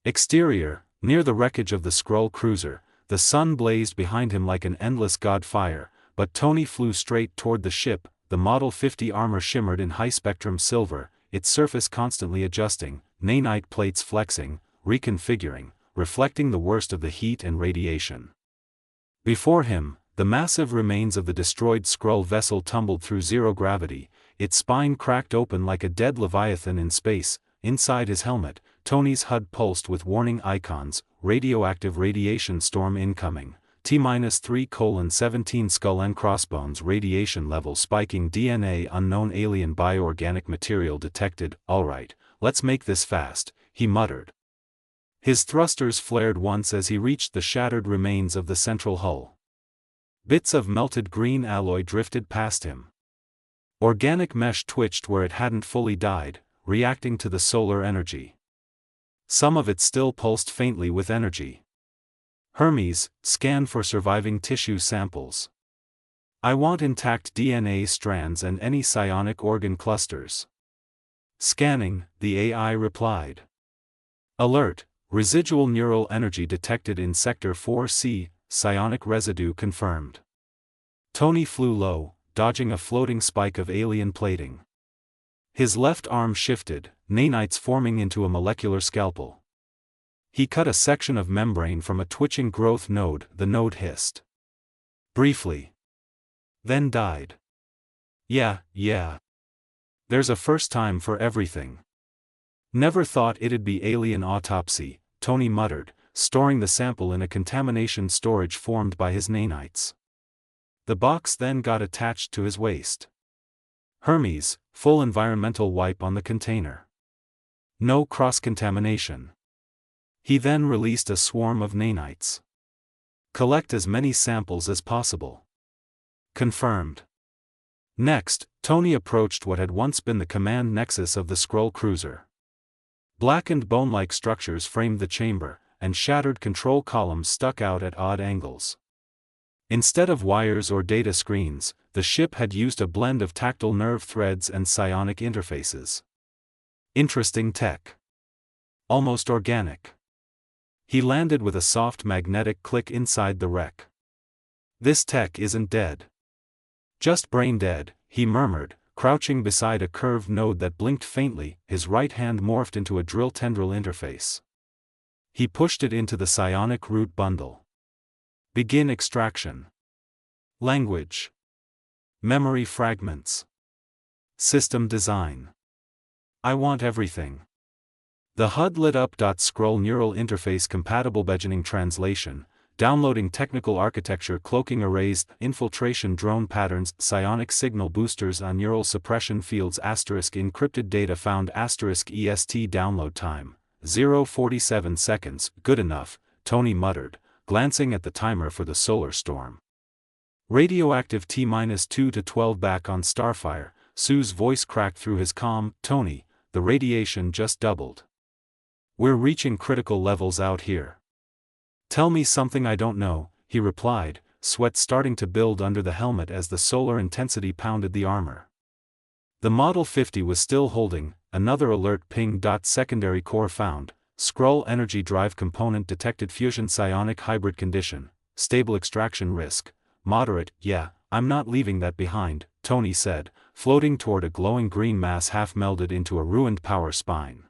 Exterior, near the wreckage of the Skrull cruiser, the sun blazed behind him like an endless god fire, but Tony flew straight toward the ship. The Model 50 armor shimmered in high-spectrum silver, its surface constantly adjusting, nanite plates flexing, reconfiguring, reflecting the worst of the heat and radiation. Before him, the massive remains of the destroyed Skrull vessel tumbled through zero gravity, its spine cracked open like a dead leviathan in space. Inside his helmet, Tony's HUD pulsed with warning icons: radioactive radiation storm incoming, T-3:17 skull and crossbones radiation level spiking, DNA unknown alien bioorganic material detected. Alright, let's make this fast, he muttered. His thrusters flared once as he reached the shattered remains of the central hull. Bits of melted green alloy drifted past him. Organic mesh twitched where it hadn't fully died, reacting to the solar energy. Some of it still pulsed faintly with energy. Hermes, scan for surviving tissue samples. I want intact DNA strands and any psionic organ clusters. Scanning, the AI replied. Alert, residual neural energy detected in Sector 4C, psionic residue confirmed. Tony flew low, dodging a floating spike of alien plating. His left arm shifted, nanites forming into a molecular scalpel. He cut a section of membrane from a twitching growth node. The node hissed briefly, then died. Yeah. There's a first time for everything. Never thought it'd be alien autopsy, Tony muttered, storing the sample in a contamination storage formed by his nanites. The box then got attached to his waist. Hermes, full environmental wipe on the container. No cross-contamination. He then released a swarm of nanites. Collect as many samples as possible. Confirmed. Next, Tony approached what had once been the command nexus of the Skrull cruiser. Blackened bone-like structures framed the chamber, and shattered control columns stuck out at odd angles. Instead of wires or data screens, the ship had used a blend of tactile nerve threads and psionic interfaces. Interesting tech. Almost organic. He landed with a soft magnetic click inside the wreck. This tech isn't dead. Just brain dead, he murmured, crouching beside a curved node that blinked faintly. His right hand morphed into a drill tendril interface. He pushed it into the psionic root bundle. Begin extraction. Language. Memory fragments. System design. I want everything. The HUD lit up. Skrull neural interface compatible beginning translation, downloading technical architecture cloaking arrays, infiltration drone patterns, psionic signal boosters on neural suppression fields encrypted data found EST download time, 0:47 seconds, good enough, Tony muttered, glancing at the timer for the solar storm. Radioactive T-2 to 12 back on Starfire, Sue's voice cracked through his comm, Tony, the radiation just doubled. We're reaching critical levels out here. Tell me something I don't know, he replied, sweat starting to build under the helmet as the solar intensity pounded the armor. The Model 50 was still holding. Another alert ping. Secondary core found, Skrull energy drive component detected, fusion psionic hybrid condition, stable extraction risk, moderate. Yeah, I'm not leaving that behind, Tony said, floating toward a glowing green mass half melded into a ruined power spine.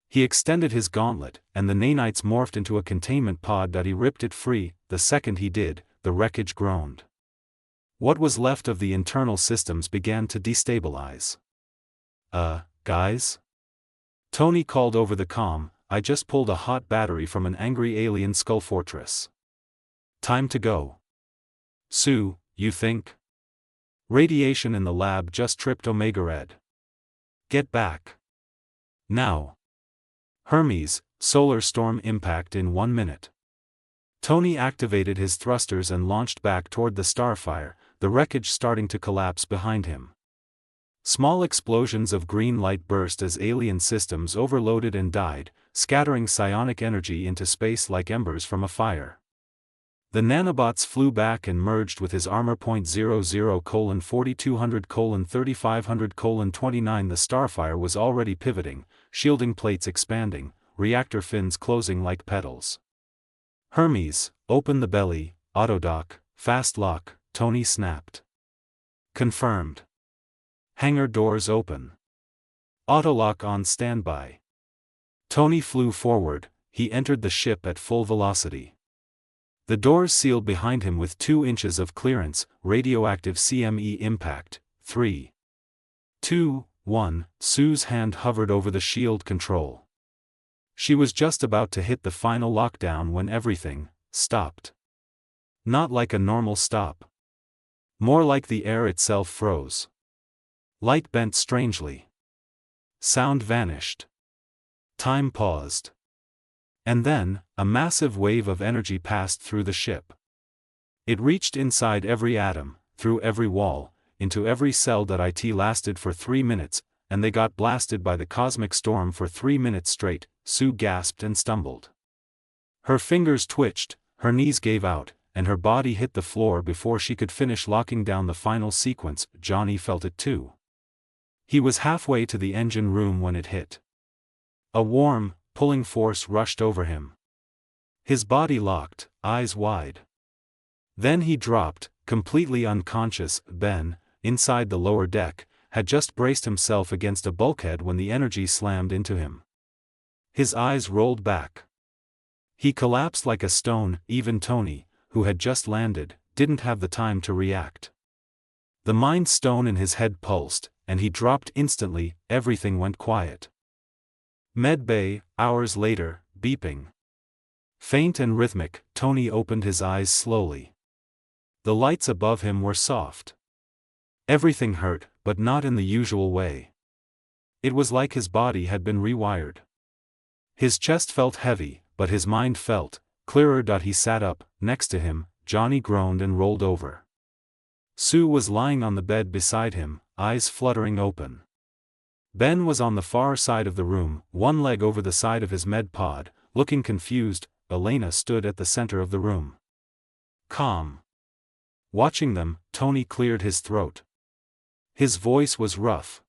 He extended his gauntlet, and the nanites morphed into a containment pod. He ripped it free. The second he did, the wreckage groaned. What was left of the internal systems began to destabilize. Guys? Tony called over the comm, I just pulled a hot battery from an angry alien skull fortress. Time to go. Sue, you think? Radiation in the lab just tripped Omega Red. Get back. Now. Hermes, solar storm impact in 1 minute. Tony activated his thrusters and launched back toward the Starfire, the wreckage starting to collapse behind him. Small explosions of green light burst as alien systems overloaded and died, scattering psionic energy into space like embers from a fire. The nanobots flew back and merged with his armor. 00:4200:3500:29. The Starfire was already pivoting, shielding plates expanding, reactor fins closing like petals. Hermes, open the belly, autodock, fast lock, Tony snapped. Confirmed. Hangar doors open. Autolock on standby. Tony flew forward, he entered the ship at full velocity. The doors sealed behind him with 2 inches of clearance, radioactive CME impact. 3, 2, 1, Sue's hand hovered over the shield control. She was just about to hit the final lockdown when everything stopped. Not like a normal stop. More like the air itself froze. Light bent strangely. Sound vanished. Time paused. And then, a massive wave of energy passed through the ship. It reached inside every atom, through every wall, into every cell. It lasted for 3 minutes, and they got blasted by the cosmic storm for 3 minutes straight. Sue gasped and stumbled. Her fingers twitched, her knees gave out, and her body hit the floor before she could finish locking down the final sequence. Johnny felt it too. He was halfway to the engine room when it hit. A warm, pulling force rushed over him. His body locked, eyes wide. Then he dropped, completely unconscious. Ben, inside the lower deck, had just braced himself against a bulkhead when the energy slammed into him. His eyes rolled back. He collapsed like a stone. Even Tony, who had just landed, didn't have the time to react. The mind stone in his head pulsed, and he dropped instantly. Everything went quiet. Med bay, hours later, beeping. Faint and rhythmic, Tony opened his eyes slowly. The lights above him were soft. Everything hurt, but not in the usual way. It was like his body had been rewired. His chest felt heavy, but his mind felt clearer. He sat up. Next to him, Johnny groaned and rolled over. Sue was lying on the bed beside him, eyes fluttering open. Ben was on the far side of the room, one leg over the side of his med pod, looking confused. Elena stood at the center of the room. Calm. Watching them, Tony cleared his throat. His voice was rough.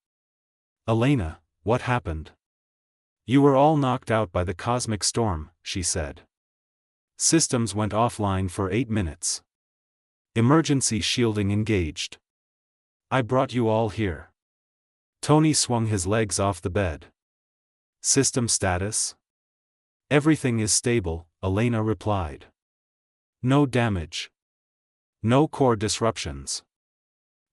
Elena, what happened? You were all knocked out by the cosmic storm, she said. Systems went offline for 8 minutes. Emergency shielding engaged. I brought you all here. Tony swung his legs off the bed. System status? Everything is stable, Elena replied. No damage. No core disruptions.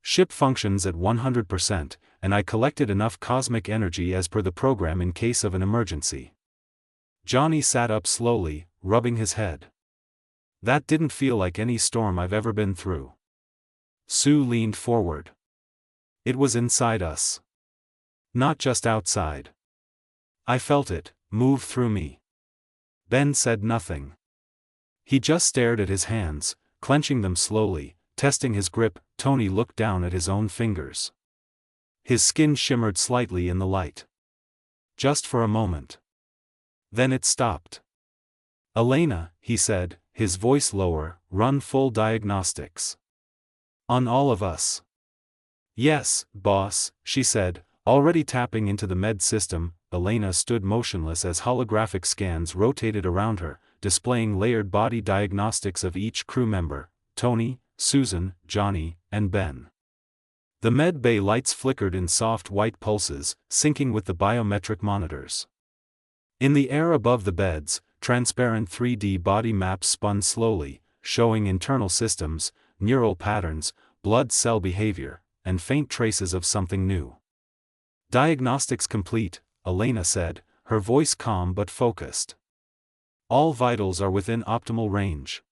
Ship functions at 100%, and I collected enough cosmic energy as per the program in case of an emergency. Johnny sat up slowly, rubbing his head. That didn't feel like any storm I've ever been through. Sue leaned forward. It was inside us. Not just outside. I felt it move through me. Ben said nothing. He just stared at his hands, clenching them slowly, testing his grip. Tony looked down at his own fingers. His skin shimmered slightly in the light. Just for a moment. Then it stopped. Elena, he said, his voice lower, run full diagnostics. On all of us. Yes, boss, she said, already tapping into the med system. Elena stood motionless as holographic scans rotated around her, displaying layered body diagnostics of each crew member: Tony, Susan, Johnny, and Ben. The med bay lights flickered in soft white pulses, syncing with the biometric monitors. In the air above the beds, transparent 3D body maps spun slowly, showing internal systems, neural patterns, blood cell behavior, and faint traces of something new. Diagnostics complete, Elena said, her voice calm but focused. All vitals are within optimal range.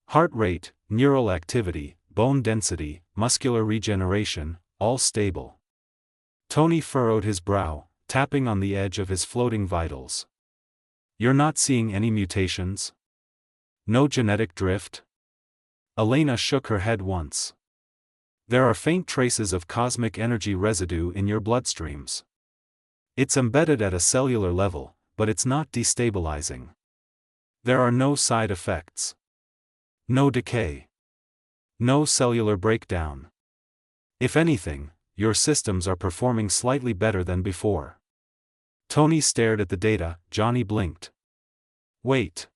Heart rate, neural activity, bone density, muscular regeneration, all stable. Tony furrowed his brow, tapping on the edge of his floating vitals. You're not seeing any mutations? No genetic drift? Elena shook her head once. There are faint traces of cosmic energy residue in your bloodstreams. It's embedded at a cellular level, but it's not destabilizing. There are no side effects. No decay. No cellular breakdown. If anything, your systems are performing slightly better than before. Tony stared at the data. Johnny blinked. Wait.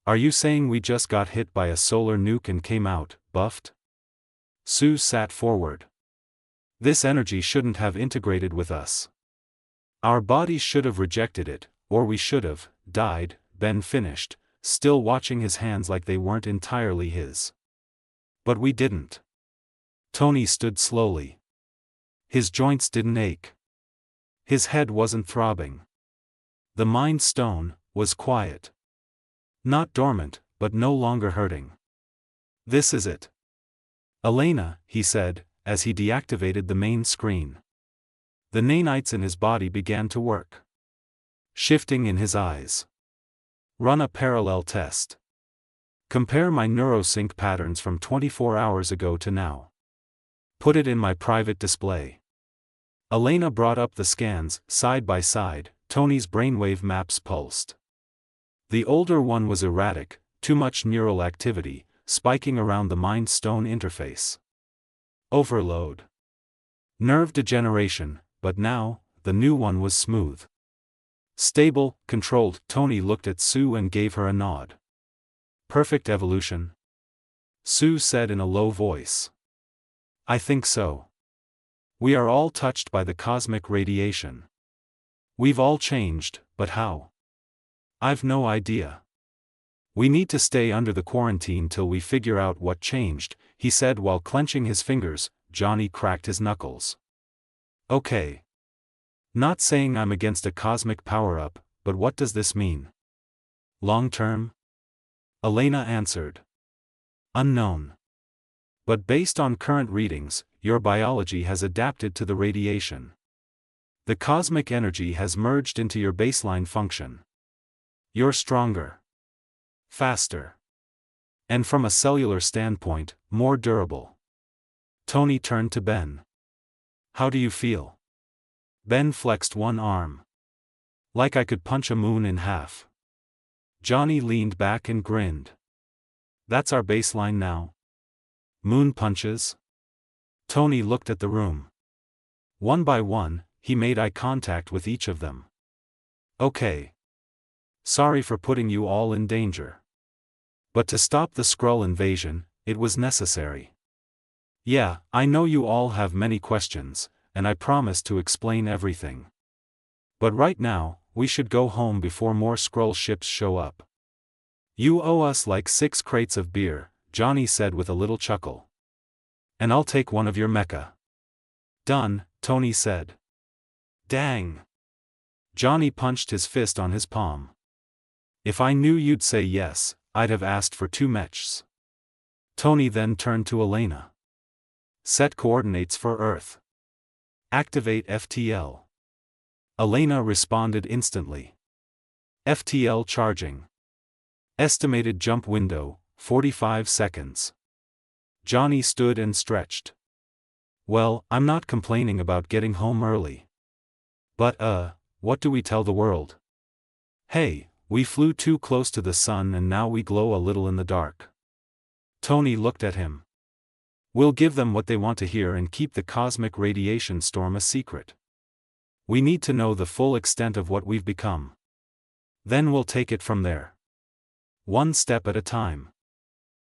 Are you saying we just got hit by a solar nuke and came out, buffed? Sue sat forward. This energy shouldn't have integrated with us. Our bodies should have rejected it, or we should have died, Ben finished, still watching his hands like they weren't entirely his. But we didn't. Tony stood slowly. His joints didn't ache. His head wasn't throbbing. The Mind Stone was quiet. Not dormant, but no longer hurting. This is it. Elena, he said, as he deactivated the main screen. The nanites in his body began to work. Shifting in his eyes. Run a parallel test. Compare my neurosync patterns from 24 hours ago to now. Put it in my private display. Elena brought up the scans, side by side. Tony's brainwave maps pulsed. The older one was erratic, too much neural activity, spiking around the Mind Stone interface. Overload. Nerve degeneration, but now, the new one was smooth. Stable, controlled. Tony looked at Sue and gave her a nod. Perfect evolution? Sue said in a low voice. I think so. We are all touched by the cosmic radiation. We've all changed, but how? I've no idea. We need to stay under the quarantine till we figure out what changed, he said while clenching his fingers. Johnny cracked his knuckles. Okay. Not saying I'm against a cosmic power-up, but what does this mean? Long-term? Elena answered. Unknown. But based on current readings, your biology has adapted to the radiation. The cosmic energy has merged into your baseline function. You're stronger. Faster. And from a cellular standpoint, more durable. Tony turned to Ben. How do you feel? Ben flexed one arm. Like I could punch a moon in half. Johnny leaned back and grinned. That's our baseline now. Moon punches? Tony looked at the room. One by one, he made eye contact with each of them. Okay. Sorry for putting you all in danger. But to stop the Skrull invasion, it was necessary. Yeah, I know you all have many questions, and I promise to explain everything. But right now, we should go home before more Skrull ships show up. You owe us like 6 crates of beer, Johnny said with a little chuckle. And I'll take one of your mecha. Done, Tony said. Dang. Johnny punched his fist on his palm. If I knew you'd say yes, I'd have asked for 2 mechs. Tony then turned to Elena. Set coordinates for Earth. Activate FTL. Elena responded instantly. FTL charging. Estimated jump window, 45 seconds. Johnny stood and stretched. Well, I'm not complaining about getting home early. But what do we tell the world? Hey, we flew too close to the sun and now we glow a little in the dark. Tony looked at him. We'll give them what they want to hear and keep the cosmic radiation storm a secret. We need to know the full extent of what we've become. Then we'll take it from there. One step at a time.